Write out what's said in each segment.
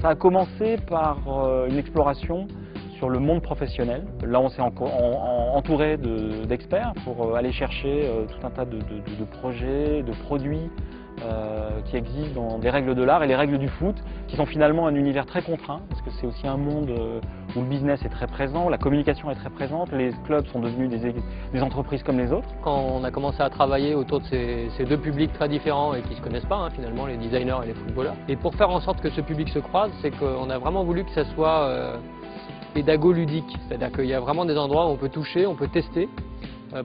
Ça a commencé par une exploration sur le monde professionnel. Là, on s'est entouré d'experts pour aller chercher tout un tas de projets, de produits qui existent dans des règles de l'art et les règles du foot, qui sont finalement un univers très contraint, parce que c'est aussi un monde où le business est très présent, la communication est très présente, les clubs sont devenus des entreprises comme les autres. Quand on a commencé à travailler autour de ces deux publics très différents et qui ne se connaissent pas, finalement, les designers et les footballeurs, et pour faire en sorte que ce public se croise, c'est qu'on a vraiment voulu que ça soit pédago-ludique, c'est-à-dire qu'il y a vraiment des endroits où on peut toucher, on peut tester,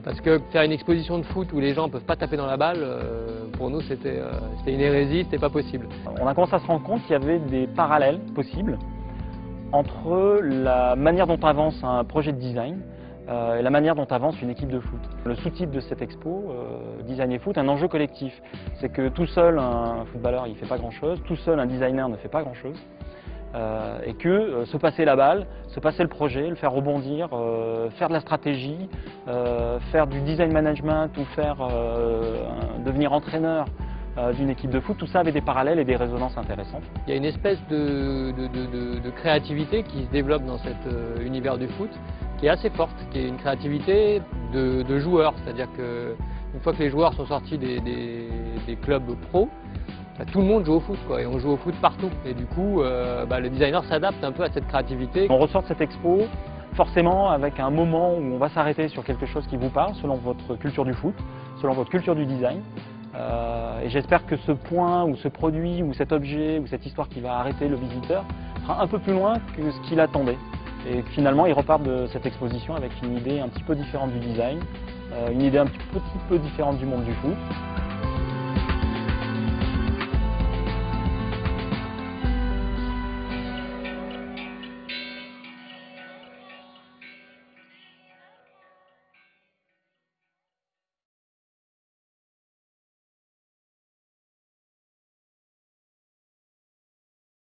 parce que faire une exposition de foot où les gens ne peuvent pas taper dans la balle, pour nous c'était une hérésie, c'était pas possible. On a commencé à se rendre compte qu'il y avait des parallèles possibles entre la manière dont avance un projet de design et la manière dont avance une équipe de foot. Le sous-titre de cette expo, Design et Foot, un enjeu collectif. C'est que tout seul un footballeur il ne fait pas grand-chose, tout seul un designer ne fait pas grand-chose. Et que se passer la balle, se passer le projet, le faire rebondir, faire de la stratégie, faire du design management ou devenir entraîneur d'une équipe de foot, tout ça avait des parallèles et des résonances intéressantes. Il y a une espèce de créativité qui se développe dans cet univers du foot qui est assez forte, qui est une créativité de joueurs, c'est-à-dire qu'une fois que les joueurs sont sortis des clubs pro, tout le monde joue au foot, et on joue au foot partout. Et du coup, le designer s'adapte un peu à cette créativité. On ressort de cette expo forcément avec un moment où on va s'arrêter sur quelque chose qui vous parle, selon votre culture du foot, selon votre culture du design. Et j'espère que ce point, ou ce produit, ou cet objet, ou cette histoire qui va arrêter le visiteur sera un peu plus loin que ce qu'il attendait. Et finalement, il repart de cette exposition avec une idée un petit peu différente du design, une idée un petit peu différente du monde du foot.